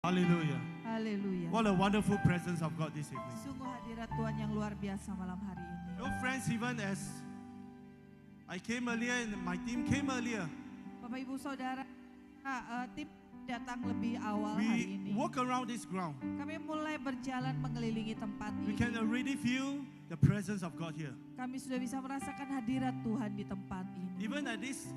Hallelujah. Haleluya. What a wonderful presence of God this evening. Sungguh hadirat Tuhan yang luar biasa malam hari ini. Your friends, even as I came earlier and my team came earlier, Bapak Ibu Saudara, tim datang lebih awal hari we ini. walk around this ground. Kami mulai berjalan mengelilingi tempat We ini. can already feel the presence of God here. Kami sudah bisa merasakan hadirat Tuhan di tempat ini. Even at this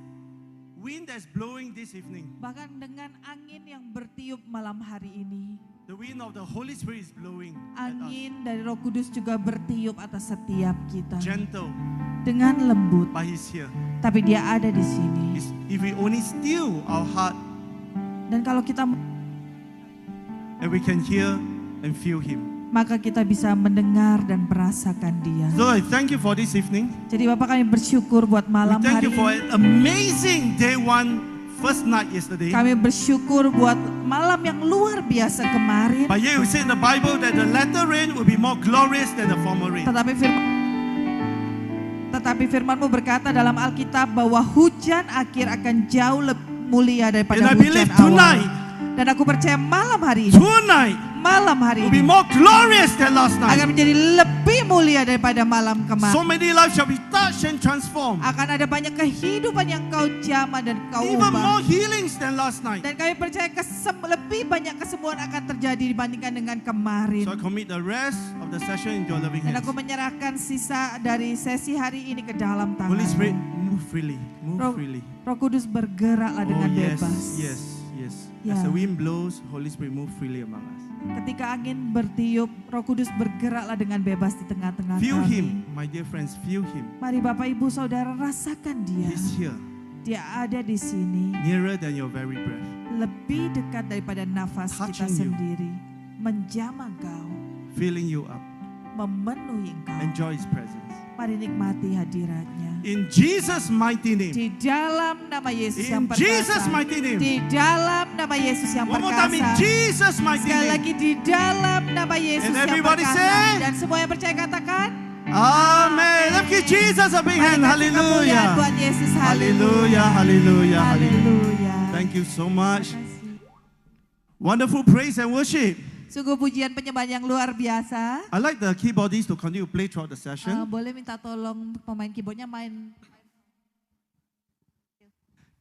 wind that's blowing this evening, Bahkan dengan angin yang bertiup malam hari ini. the wind of the Holy Spirit is blowing at us. Angin dari Roh Kudus juga bertiup atas setiap kita. Gentle, Dengan lembut, but He's here. tapi Dia ada di sini. If we only still our heart Dan kalau kita, and we can hear and feel Him. maka kita bisa mendengar dan merasakan Dia. So I thank you for this evening. Jadi Bapak, kami bersyukur buat We malam thank hari you for ini. an amazing day one, first night yesterday. Kami bersyukur buat malam yang luar biasa kemarin. But yet we say in the Bible that the latter rain will be more glorious than the former rain. Tetapi firman-Mu berkata dalam Alkitab bahwa hujan akhir akan jauh lebih mulia daripada And I hujan believe awal. tonight, Dan aku percaya malam hari ini, malam hari will be ini more glorious than last akan night. menjadi lebih mulia daripada malam So kemarin. many lives shall be touched and transformed. Akan ada banyak kehidupan yang Kau jamah dan Kau Even more ubah. healings than last night. Dan kami percaya lebih banyak kesembuhan akan terjadi dibandingkan dengan kemarin. So I commit the rest of the session into your loving Dan hands. aku menyerahkan sisa dari sesi hari ini ke dalam tangan. Holy Spirit, move freely. Move Roh- freely. Roh Kudus bergeraklah dengan Oh yes, bebas. yes, yes. Ya. As the wind blows, Holy Spirit move freely among us. Ketika angin bertiup, Roh Kudus bergeraklah dengan bebas di tengah-tengah Feel kami. Him, my dear friends, feel Him. Mari Bapak Ibu Saudara rasakan Dia. He's here, Dia ada di sini, nearer than your very breath. lebih dekat daripada nafas kita Touching you. sendiri. Menjamah Engkau, Filling you up. memenuhi Engkau. Enjoy His presence. Mari nikmati hadiratnya. In Jesus' mighty name. Di dalam nama Yesus In yang perkasa. Jesus' mighty name. Di dalam nama Yesus yang One more time, in perkasa. Jesus' mighty Sekali name. lagi di dalam nama Yesus And yang everybody perkasa. say, Dan semua yang percaya katakan, Amen. Let's give Jesus a big hand. mari kasih kemuliaan Hallelujah. buat Yesus. Hallelujah. Hallelujah. Hallelujah. Haleluya. Thank you so much. Terima kasih. Wonderful praise and worship. Sungguh pujian penyembahan yang luar biasa. I'd like the keyboardists to continue to play throughout the session. Boleh minta tolong pemain keyboardnya main.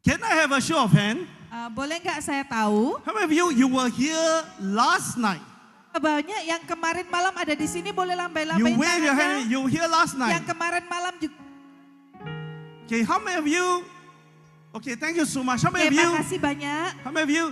Can I have a show of hand? Boleh nggak saya tahu? How many of you were here last night? Banyak yang kemarin malam ada di sini, boleh You lambai-lambai wave your hand. tangannya. You were here last night. Yang kemarin malam juga. Okay, how many of you? Okay, thank you so much. How many of Terima you? kasih banyak. How many of you?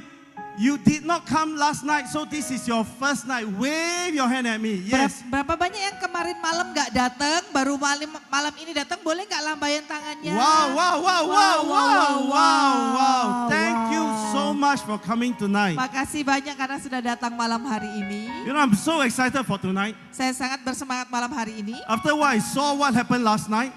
You did not come last night, so this is your first night. Wave your hand at me. Yes. Berapa banyak yang kemarin malam nggak datang, baru malam ini datang, boleh nggak lambaian tangannya? Wow, wow, wow, wow, wow, wow, wow. Thank you so much for coming tonight. Makasih banyak karena sudah datang malam hari ini. You know, I'm so excited for tonight. Saya sangat bersemangat malam hari ini. After what I saw what happened last night,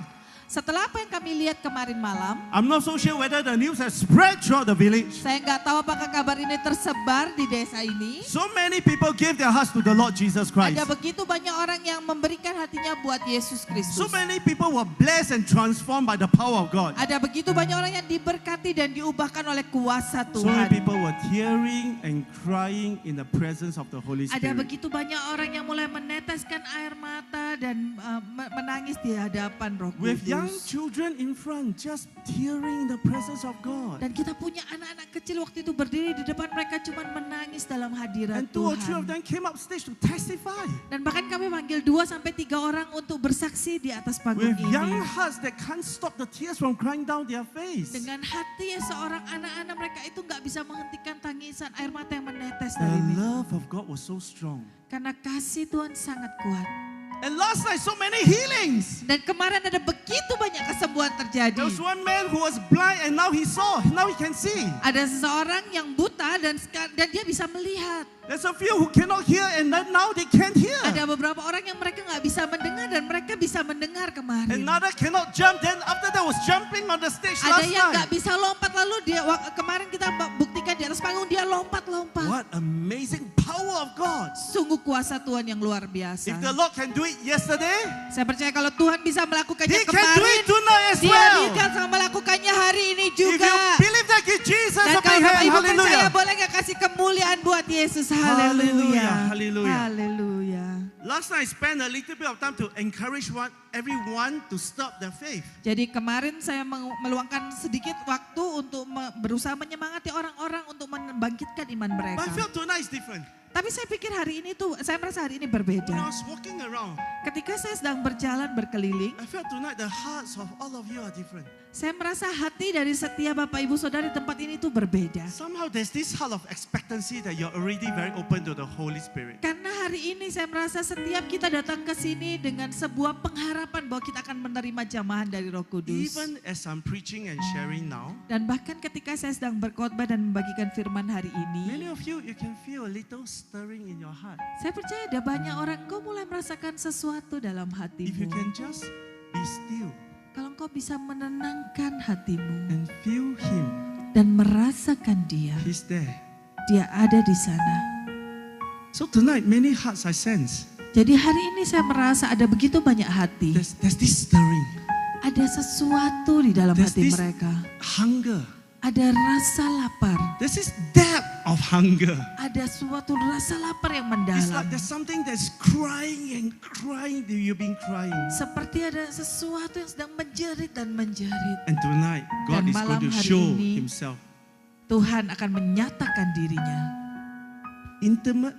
Setelah apa yang kami lihat kemarin malam, I'm not so sure whether the news has spread throughout the village. saya nggak tahu apakah kabar ini tersebar di desa ini. So many people gave their hearts to the Lord Jesus Christ. Ada begitu banyak orang yang memberikan hatinya buat Yesus Kristus. So many people were blessed and transformed by the power of God. Ada begitu banyak orang yang diberkati dan diubahkan oleh kuasa So many Tuhan. people were tearing and crying in the presence of the Holy Ada Spirit. begitu banyak orang yang mulai meneteskan air mata dan menangis di hadapan Roh With young Kudus. children in front, just tearing in the presence of God. Dan kita punya anak-anak kecil waktu itu berdiri di depan mereka cuma menangis dalam hadirat And 2 or 3 of Tuhan. them came up stage to testify. Dan bahkan kami manggil 2 sampai 3 orang untuk bersaksi di atas panggung With young ini. hearts that can't stop the tears from crying down their face. Dengan hati yang seorang anak-anak mereka itu nggak bisa menghentikan tangisan air mata yang menetes The dari ini. love of God was so strong. Karena kasih Tuhan sangat kuat. And last night, so many healings. Dan kemarin ada begitu banyak kesembuhan terjadi. There was one man who was blind and now he saw, now he can see. Ada seseorang yang buta dan dia bisa melihat. There's a few who cannot hear and then now they can't hear. Ada beberapa orang yang mereka nggak bisa mendengar dan mereka bisa mendengar kemarin. Another cannot jump, then after that was jumping on the stage Ada last yang nggak night. bisa lompat, lalu kemarin kita buktikan di atas panggung dia lompat-lompat. What amazing power of God. Sungguh kuasa Tuhan yang luar biasa. If the Lord can do it yesterday, Saya percaya kalau Tuhan bisa melakukannya He can do kemarin, it tonight as Dia well. bisa melakukannya hari ini If you juga. believe that, give Jesus Dan a kalau big Bapak hand. Ibu percaya, Hallelujah. boleh nggak kasih kemuliaan buat Yesus. Hallelujah, Haleluya. hallelujah. Haleluya. Last night I spent a little bit of time to encourage everyone to stop their faith. Jadi kemarin saya meluangkan sedikit waktu untuk berusaha menyemangati orang-orang untuk membangkitkan iman mereka. But I felt tonight is different. Tapi saya pikir hari ini saya merasa hari ini When I berbeda. was walking around, Ketika saya sedang berjalan berkeliling, I felt tonight the hearts of all of you are different. saya merasa hati dari setiap Bapak Ibu Saudara di tempat ini itu berbeda. Somehow there's this heart of expectancy that you're already very open to the Holy Spirit. Karena hari ini saya merasa setiap kita datang ke sini dengan sebuah pengharapan bahwa kita akan menerima jamahan dari Roh Kudus. Even as I'm preaching and sharing now, Dan bahkan ketika saya sedang berkhotbah dan membagikan firman hari many ini, of you can feel a little stirring in your heart. saya percaya ada banyak orang kau mulai merasakan sesuatu dalam If you hatimu. can just be still Kalau engkau bisa menenangkan hatimu and feel Him, dan merasakan dia, He's there. dia ada di sana. So tonight, many hearts I sense. Jadi hari ini saya merasa ada begitu banyak hati. There's this stirring, Ada sesuatu di dalam There's hati this- mereka. hunger. Ada rasa lapar. There's this depth of hunger. Ada suatu rasa lapar yang It's mendalam. like there's something that's crying and crying. You've been crying. Seperti ada sesuatu yang sedang menjerit dan menjerit. And tonight, God is Dan going malam to hari show ini- Himself. Tuhan akan menyatakan dirinya Intimate,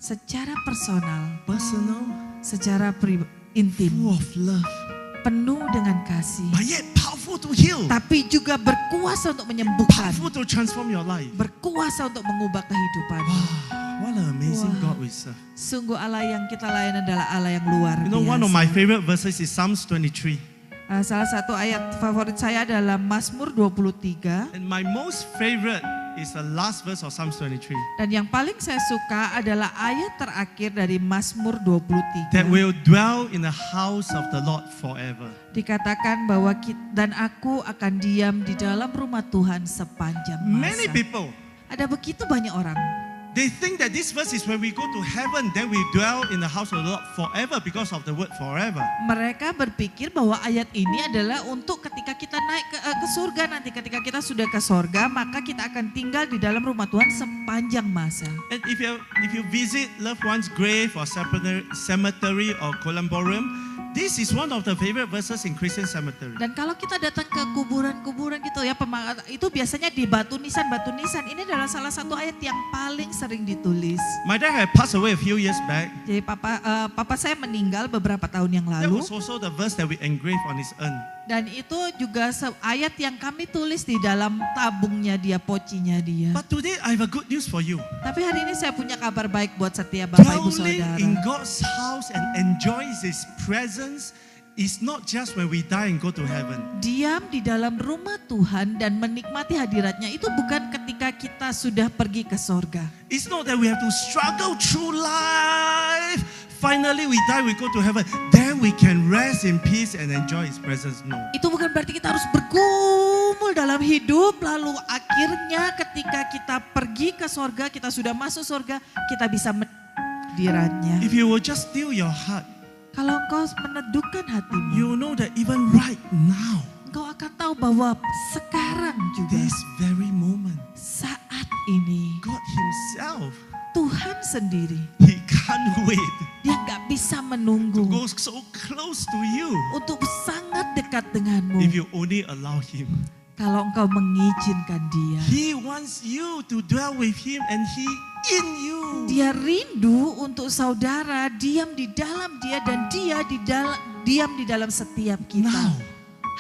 secara personal, personal, secara intim, full of love, penuh dengan kasih. but yet powerful to heal, Tapi juga berkuasa untuk menyembuhkan, powerful to transform your life. berkuasa untuk mengubah kehidupan. Wow, what an amazing Wow. God we serve. Sungguh Allah yang kita layani adalah Allah yang luar You know, one of my biasa. favorite verses is Psalms 23. Salah satu ayat favorit saya adalah Mazmur 23. And my most favorite is the last verse of Psalms 23. Dan yang paling saya suka adalah ayat terakhir dari Mazmur 23. That will dwell in the house of the Lord forever. Dikatakan bahwa dan aku akan diam di dalam rumah Tuhan sepanjang Many masa. people, Ada begitu banyak orang. they think that this verse is when we go to heaven, then we dwell in the house of the Lord forever because of the word forever. Mereka berpikir bahwa ayat ini adalah untuk ketika kita naik ke surga nanti. Ketika kita sudah ke surga, maka kita akan tinggal di dalam rumah Tuhan sepanjang masa. And if you visit loved one's grave or cemetery or columbarium, this is one of the favorite verses in Christian cemetery. Dan kalau kita datang ke kuburan-kuburan gitu ya, itu biasanya di batu nisan. Ini adalah salah satu ayat yang paling sering ditulis. My dad had passed away a few years back. Jadi papa saya meninggal beberapa tahun yang That lalu. was also the verse that we engraved on his urn. Dan itu juga ayat yang kami tulis di dalam tabungnya dia, pocinya dia. But today I have a good news for you. Tapi hari ini saya punya kabar baik buat setiap Bapak Ibu Dwelling Saudara. in God's house and enjoys His presence is not just when we die and go to heaven. Diam di dalam rumah Tuhan dan menikmati hadiratnya itu bukan ketika kita sudah pergi ke sorga. It's not that we have to struggle through life. Finally we die, we go to heaven. Then we can rest in peace and enjoy His presence. No. Itu bukan berarti kita harus bergumul dalam hidup, lalu akhirnya ketika kita pergi ke sorga, kita sudah masuk sorga, kita bisa hadiratnya. If you will just still your heart, Kalau engkau meneduhkan hatimu, you know that even right now, engkau akan tahu bahwa sekarang juga, this very moment, saat ini, God Himself, Tuhan sendiri, He can't wait dia gak bisa to menunggu go so close to you untuk sangat dekat denganmu. if you only allow Him. Kalau engkau mengizinkan dia. He wants you to dwell with Him and He in you. Dia rindu untuk saudara diam di dalam dia dan dia diam di dalam setiap kita. Now,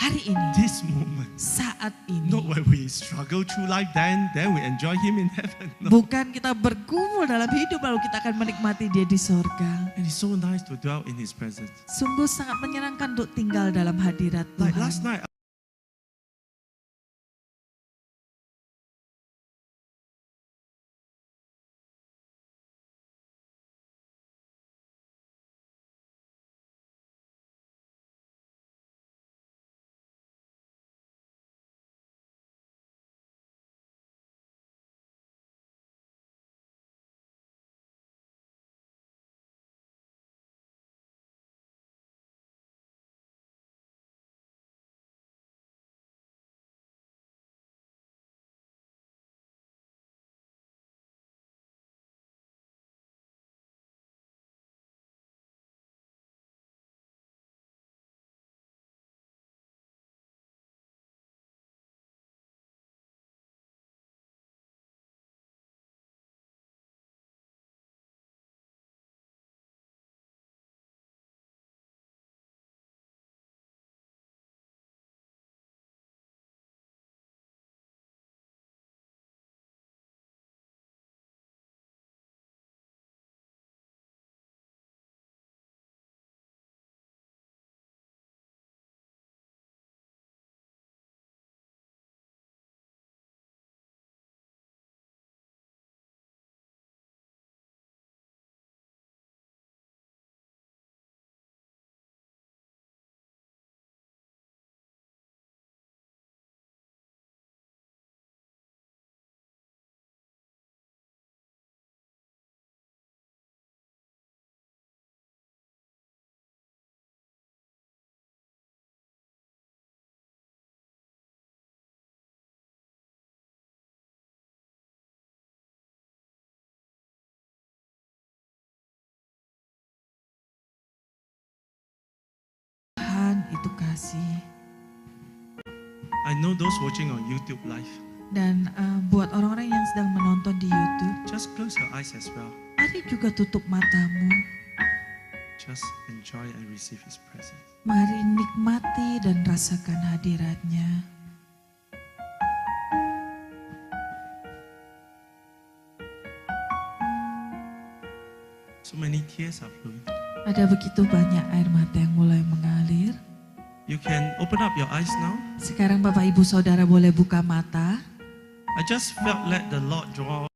Hari ini, this moment, saat ini. not when we struggle through life, then we enjoy Him in heaven. No. Bukan kita bergumul dalam hidup lalu kita akan menikmati dia di sorga. And it's so nice to dwell in His presence. Sungguh sangat menyenangkan untuk tinggal dalam hadirat Like Tuhan. last night, kasih. I know those watching on YouTube live. Dan buat orang-orang yang sedang menonton di YouTube, Just close your eyes as well. mari juga tutup matamu. Just enjoy and receive His presence. Mari nikmati dan rasakan hadiratnya. So many tears are flowing. Ada begitu banyak air mata yang mulai mengalir. You can open up your eyes now. Sekarang Bapak Ibu Saudara boleh buka mata. I just felt let the Lord draw.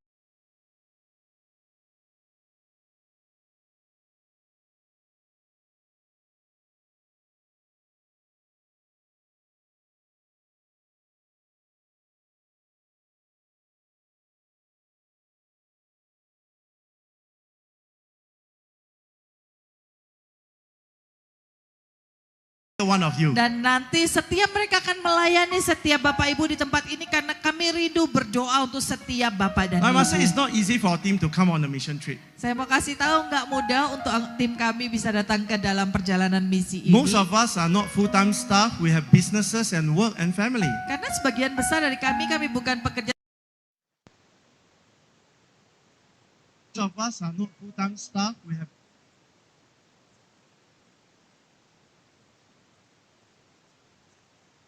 One of you. Dan nanti setiap mereka akan melayani setiap Bapak Ibu di tempat ini karena kami rindu berdoa untuk setiap Bapak dan I Ibu. must say it's not easy for our team to come on a mission trip. Saya mau kasih tahu nggak mudah untuk tim kami bisa datang ke dalam perjalanan misi ini. Most of us are not full-time staff. We have businesses and work and family. Karena sebagian besar dari kami bukan pekerja. Most of us are not full-time staff. We have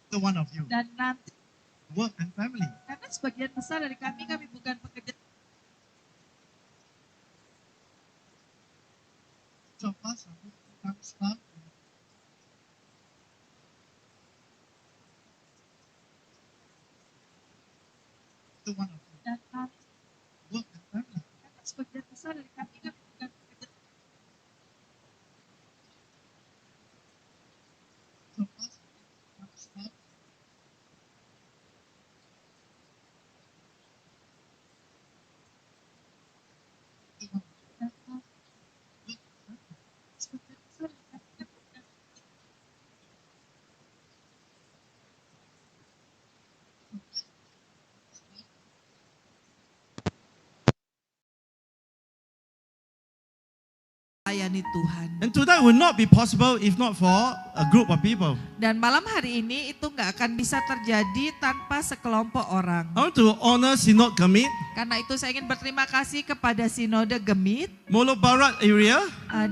the one of you. Dan nanti Work and family. karena sebagian besar dari kami bukan pekerja. Most of us are not full-time staff. The one of you. Dan nanti Work and family. karena sebagian besar dari kami bukan pekerja. Most of us are not full-time staff. The one of you. Dan nanti Work and family. sebagian besar dari kami bukan. Layani Tuhan. And tonight will not be possible if not for a group of people. Dan malam hari ini itu nggak akan bisa terjadi tanpa sekelompok orang. I want to honor Sinod Gemit, Karena itu saya ingin berterima kasih kepada Sinode Gemit Molo Barat area,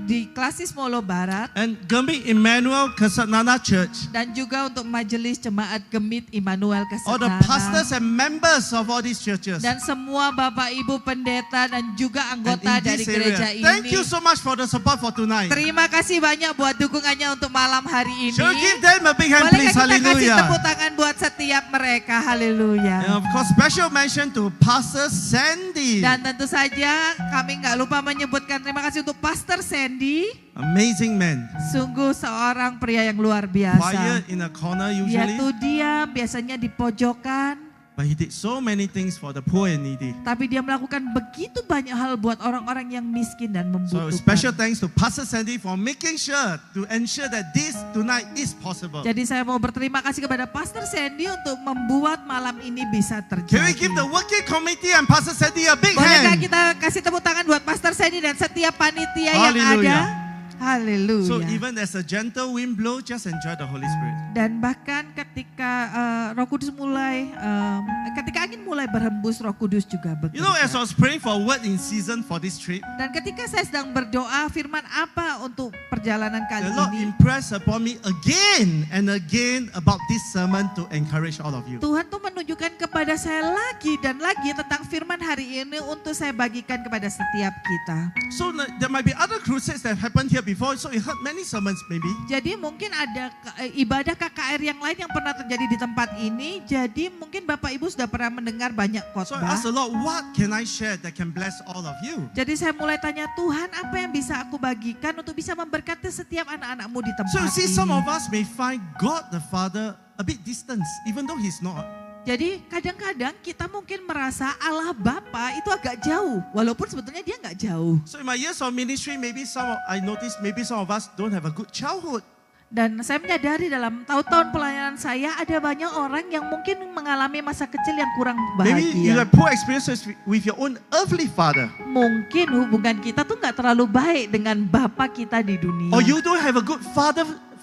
di Klasis Molo Barat and Gemit Emmanuel Kesatnana Church. dan juga untuk Majelis Jemaat Gemit Immanuel All the pastors Kesatnana and members of all these churches. dan semua Bapak Ibu pendeta dan juga And anggota in dari this gereja area. Thank ini. you so much for the support for tonight. Terima kasih banyak buat dukungannya untuk malam hari ini. Shall we give them a big hand, Bolehkah please? kita kasih Hallelujah. tepuk tangan buat setiap mereka? And Haleluya. of course, special mention to Pastor Sandy. Dan tentu saja kami nggak lupa menyebutkan terima kasih untuk Pastor Sandy. Amazing man. Sungguh seorang pria yang luar biasa. Quiet in a corner usually, Yaitu dia biasanya di pojokan, but he did so many things for the poor and needy. tapi dia melakukan begitu banyak hal buat orang-orang yang miskin dan So special membutuhkan. thanks to Pastor Sandy for making sure to ensure that this tonight is possible. Jadi saya mau berterima kasih kepada Pastor Sandy untuk membuat malam ini bisa Can we terjadi. give the working committee and Pastor Sandy a big Bolehkah hand? kita kasih tepuk tangan buat Pastor Sandy dan setiap panitia yang Hallelujah. ada? Haleluya. So even as a gentle wind blow, just enjoy the Holy Spirit. Dan bahkan ketika Roh Kudus mulai, ketika angin mulai berhembus, Roh Kudus juga You know, as I bekerja. was praying for a word in season for this trip, Dan ketika saya sedang berdoa, firman apa untuk perjalanan kali the Lord ini? impressed upon me again and again about this sermon to encourage all of you. Tuhan tuh menunjukkan kepada saya lagi dan lagi tentang firman hari ini untuk saya bagikan kepada setiap kita. So there might be other crusades that happened here before, so you heard many sermons maybe. Jadi mungkin ada ibadah KKR yang lain yang pernah terjadi di tempat ini. Jadi mungkin Bapak Ibu sudah pernah mendengar banyak So I khotbah. asked the Lord, what can I share that can bless all of you? Jadi saya mulai tanya Tuhan apa yang bisa aku bagikan untuk bisa memberkati setiap anak-anakmu di tempat So you see, ini. some of us may find God the Father a bit distant, even though He's not. Jadi kadang-kadang kita mungkin merasa Allah Bapa itu agak jauh. Walaupun sebetulnya dia nggak jauh. So in my years of ministry, I noticed maybe some of us don't have a good childhood. Dan saya menyadari dalam tahun-tahun pelayanan saya ada banyak orang yang mungkin mengalami masa kecil yang kurang Maybe you bahagia. have poor experiences with your own earthly father. Mungkin hubungan kita tuh nggak terlalu baik dengan Bapa kita di dunia. Or you don't have a good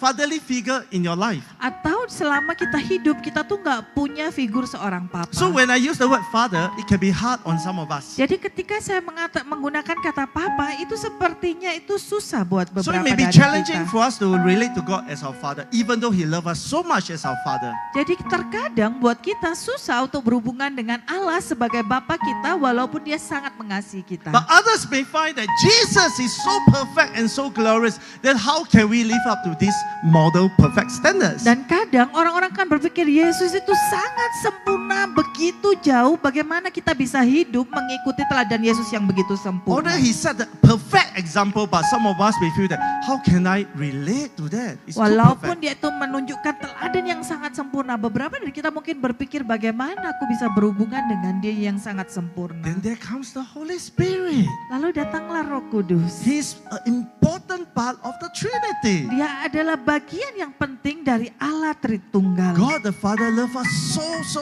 fatherly figure in your life. Atau selama kita hidup, kita tuh nggak punya figur seorang papa. So when I use the word father, it can be hard on some of us. Jadi ketika saya menggunakan kata papa, itu sepertinya itu susah buat So beberapa it may be dari challenging kita. for us to relate to God as our father, even though He loves us so much as our father. Jadi terkadang buat kita susah untuk berhubungan dengan Allah sebagai Bapa kita walaupun Dia sangat mengasihi kita. But others may find that Jesus is so perfect and so glorious, then how can we live up to this model perfect standards? Dan kadang orang-orang kan berpikir Yesus itu sangat sempurna, begitu jauh, bagaimana kita bisa hidup mengikuti teladan Yesus yang begitu Although sempurna. He set the perfect example, but some of us may feel that, how can I relate to that? It's too Walaupun perfect. Dia itu menunjukkan teladan yang sangat sempurna, beberapa dari kita mungkin berpikir bagaimana aku bisa berhubungan dengan Dia yang sangat sempurna. Then there comes the Holy Spirit. Lalu datanglah Roh Kudus. He's an important part of the Trinity. Dia adalah bagian yang penting dari Allah Tritunggal. God the Father loved us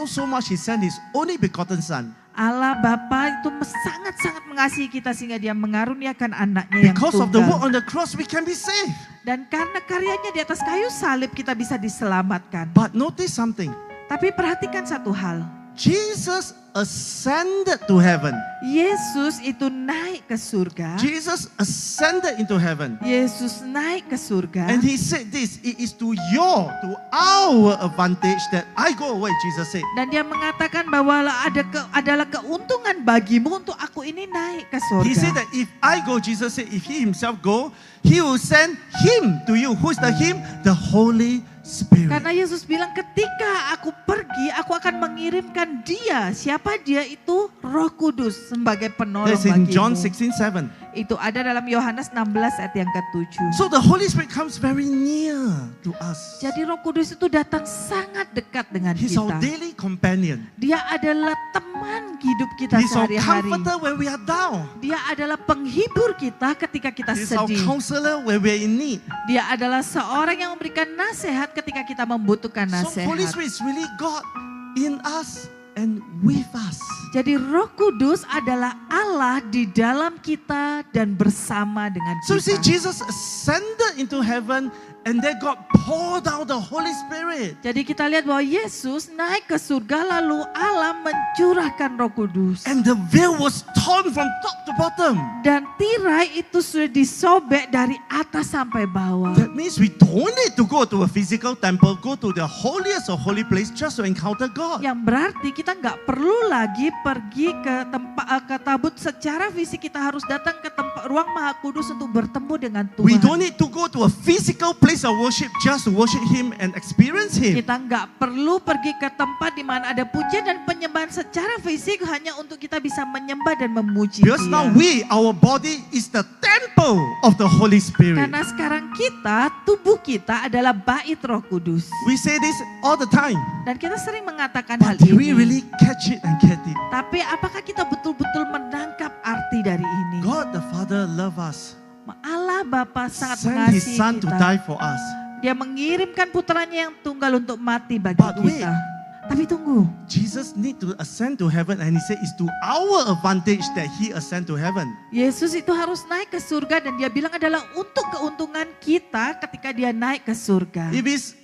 so much, He sent His only begotten Son. Allah Bapa itu sangat-sangat mengasihi kita sehingga Dia mengaruniakan anaknya yang Because of the work tunggal. on the cross, we can be saved. Dan karena karyanya di atas kayu salib kita bisa diselamatkan. But notice something. Tapi perhatikan satu hal. Jesus ascended to heaven. Yesus itu naik ke surga. Jesus ascended into heaven. Yesus naik ke surga. And He said this, it is to our advantage that I go away, Jesus said. Dan Dia mengatakan bahwa adalah keuntungan bagimu untuk aku ini naik ke surga. He said that if I go, Jesus said, if He Himself go, He will send Him to you. Who is the Him? The Holy Spirit. Karena Yesus bilang ketika aku pergi, aku akan mengirimkan Dia. Siapa Dia itu? Roh Kudus sebagai penolong That's in bagimu. John 16:7. Itu ada dalam Yohanes 16 ayat yang ke-7. So the Holy Spirit comes very near to us. Jadi Roh Kudus itu datang sangat dekat dengan He's our kita. daily companion. Dia adalah teman hidup kita He's our sehari-hari. comforter when we are down. Dia adalah penghibur kita ketika kita He's our sedih. counselor when we are in need. Dia adalah seorang yang memberikan nasihat ketika kita membutuhkan So Holy nasihat. Spirit is really God in us and with us. Jadi Roh Kudus adalah Allah di dalam kita dan bersama dengan So see, kita. Jesus ascended into heaven and then God poured out the Holy Spirit. Jadi kita lihat bahwa Yesus naik ke surga lalu Allah mencurahkan Roh Kudus. And the veil was torn from top to bottom. Dan tirai itu sudah disobek dari atas sampai bawah. That means we don't need to go to a physical temple, go to the holiest of holy place just to encounter God. Yang berarti kita nggak perlu lagi pergi ke tempat ke tabut secara fisik, kita harus datang ke tempat ruang Maha Kudus untuk bertemu dengan We Tuhan. don't need to go to a physical place of worship just to worship Him and experience Him. Kita nggak perlu pergi ke tempat di mana ada pujian dan penyembahan secara fisik hanya untuk kita bisa menyembah dan memuji Because now Dia. our body is the temple of the Holy Spirit. Karena sekarang kita, tubuh kita adalah bait Roh Kudus. We say this all the time. Dan kita sering mengatakan hal But do we ini. really catch it and get it? Tapi apakah kita betul-betul menangkap arti dari ini? God the Father loves us. Allah Bapa sangat Sent His mengasihi Son to kita. die for us. Dia mengirimkan putranya yang tunggal untuk mati bagi But wait. kita. Tapi tunggu, Jesus need to ascend to heaven and He said it's to our advantage that He ascend to heaven. Yesus itu harus naik ke surga dan Dia bilang adalah untuk keuntungan kita ketika Dia naik ke surga. If it's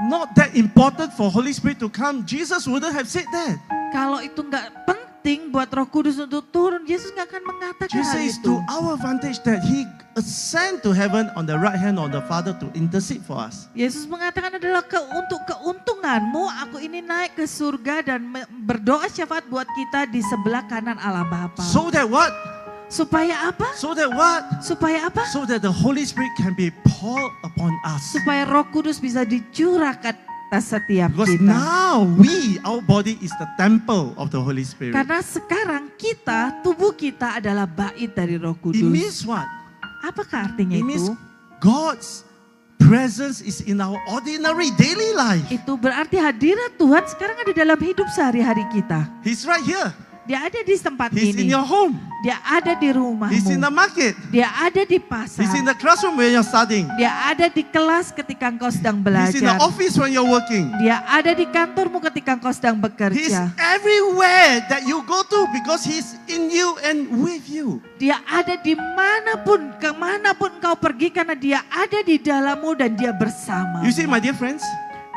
not that important for Holy Spirit to come, Jesus wouldn't have said that. Kalau itu nggak penting buat Roh Kudus untuk turun, Yesus nggak akan mengatakan Jesus hal is itu. to our advantage that He ascend to heaven on the right hand of the Father to intercede for us. Yesus mengatakan adalah untuk keuntunganmu, aku ini naik ke surga dan berdoa syafaat buat kita di sebelah kanan Allah Bapa. So that what? Supaya apa? So that what? Supaya apa? So that the Holy Spirit can be poured upon us. Supaya Roh Kudus bisa dicurahkan atas setiap Because kita. now our body is the temple of the Holy Spirit. Karena sekarang kita, tubuh kita adalah bait dari Roh It Kudus. means what? Apakah artinya It means itu? God's presence is in our ordinary daily life. Itu berarti hadirat Tuhan sekarang ada dalam hidup sehari-hari kita. He's right here. Dia ada di tempat He's in ini. your home. Dia ada di He's in the rumahmu. market. Dia ada di pasar. He's in the classroom when you're studying. Dia ada di kelas ketika engkau sedang He's in the belajar. office when you're working. Dia ada di kantormu ketika engkau sedang He's bekerja. everywhere that you go to because He's in you and with you. Dia ada dimanapun, kemanapun engkau pergi karena dia ada di dalammu dan dia bersama. You see, my dear friends,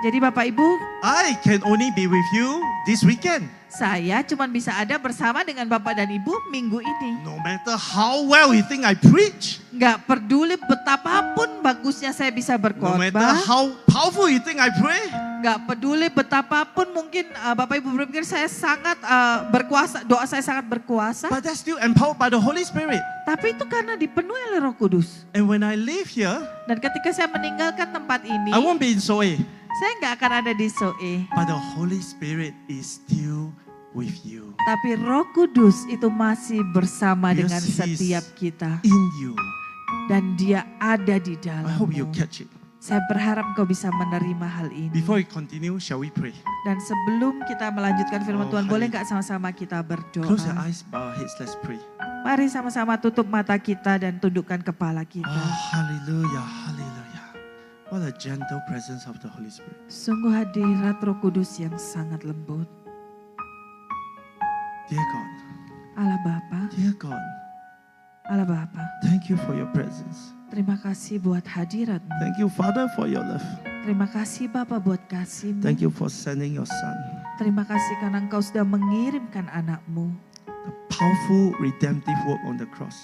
Jadi Bapak Ibu, I can only be with you this weekend. saya cuma bisa ada bersama dengan Bapak dan Ibu minggu ini. No matter how well you think I preach, Nggak peduli betapapun bagusnya saya bisa no matter berkhotbah. how powerful you think I pray, Nggak peduli betapapun mungkin Bapak Ibu berpikir saya sangat berkuasa, doa saya sangat berkuasa. but that's still empowered by the Holy Spirit. Tapi itu karena dipenuhi oleh Roh Kudus. And when I leave here, Dan ketika saya meninggalkan tempat ini, I won't be in Soe, saya nggak akan ada di Soe. but the Holy Spirit is still with you, Tapi Roh Kudus itu masih bersama Yes, dengan He is. setiap kita. in you. Dan dia ada di I hope you dalammu. catch it. Saya berharap kau bisa menerima hal ini. Before we continue, shall we pray? Dan sebelum kita melanjutkan firman Oh, Tuhan, boleh hallelujah. nggak sama-sama kita berdoa? Close your eyes, bow our heads, let's pray. Mari sama-sama tutup mata kita dan tundukkan kepala kita. Oh, hallelujah, hallelujah. What a gentle presence of the Holy Spirit. Sungguh hadirat Roh Kudus yang sangat lembut. Dear God, Allah Bapa, dear God, Allah Bapa, thank you for your presence. terima kasih buat hadirat-Mu. Thank you, Father, for your love. Terima kasih Bapa buat kasih-Mu. Thank you for sending your Son. Terima kasih karena Engkau sudah mengirimkan anak-Mu. The powerful redemptive work on the cross.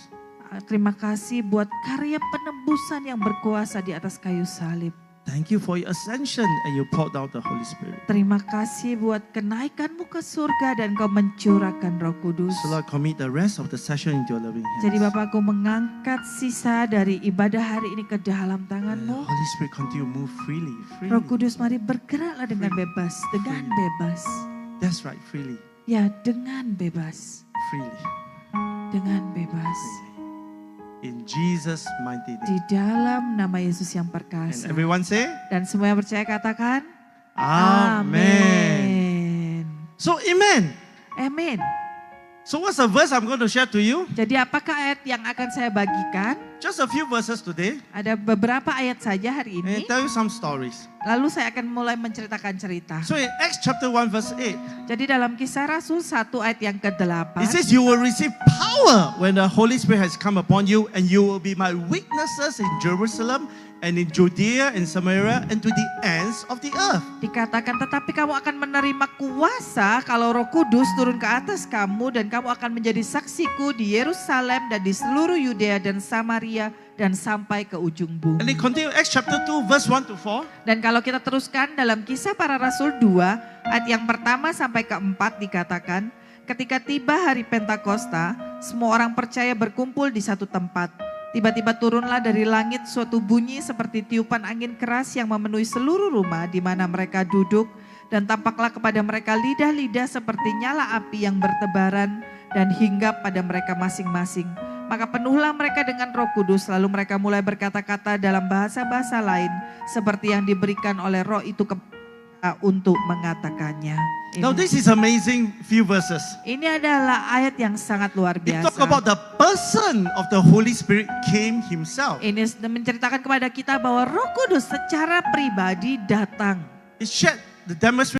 Terima kasih buat karya penebusan yang berkuasa di atas kayu salib. Thank you for your ascension and you poured out the Holy Spirit. Terima kasih buat kenaikan-Mu ke surga dan Kau mencurahkan Roh Kudus. So Lord, commit the rest of the session into your loving hands. Jadi Bapak, Aku mengangkat sisa dari ibadah hari ini ke dalam And the tangan-Mu. Holy Spirit continue to move freely, Roh freely. Kudus, mari bergeraklah dengan bebas, dengan bebas. That's right, freely, Ya, dengan bebas, freely. dengan bebas. In Jesus' mighty name. Di dalam nama Yesus yang And perkasa. everyone say, Dan semua yang percaya katakan, Amen. Amin. So, amen. Amin. So what's the verse I'm going to share to you? Jadi apakah ayat yang akan saya bagikan? Just a few verses today. Ada beberapa ayat saja hari And ini. tell you some stories. Lalu saya akan mulai menceritakan cerita. So in Acts chapter 1 verse 8, Jadi dalam Kisah Rasul 1 ayat yang ke-8. it says you will receive power when the Holy Spirit has come upon you and you will be my witnesses in Jerusalem and in Judea and Samaria and to the ends of the earth. Dikatakan tetapi kamu akan menerima kuasa kalau Roh Kudus turun ke atas kamu dan kamu akan menjadi saksiku di Yerusalem dan di seluruh Yudea dan Samaria dan sampai ke ujung And bumi. then continue Acts chapter 2 verse 1 to 4. Dan kalau kita teruskan dalam Kisah Para Rasul 2 ayat yang pertama sampai keempat dikatakan, ketika tiba hari Pentakosta, semua orang percaya berkumpul di satu tempat. Tiba-tiba turunlah dari langit suatu bunyi seperti tiupan angin keras yang memenuhi seluruh rumah di mana mereka duduk, dan tampaklah kepada mereka lidah-lidah seperti nyala api yang bertebaran dan hinggap pada mereka masing-masing. Maka penuhlah mereka dengan Roh Kudus, lalu mereka mulai berkata-kata dalam bahasa-bahasa lain seperti yang diberikan oleh Roh itu untuk mengatakannya. Now this is amazing few verses. Ini adalah ayat yang sangat luar It biasa. talk about the person of the Holy Spirit came himself. Ini menceritakan kepada kita bahwa Roh Kudus secara pribadi datang. It shed the demonstration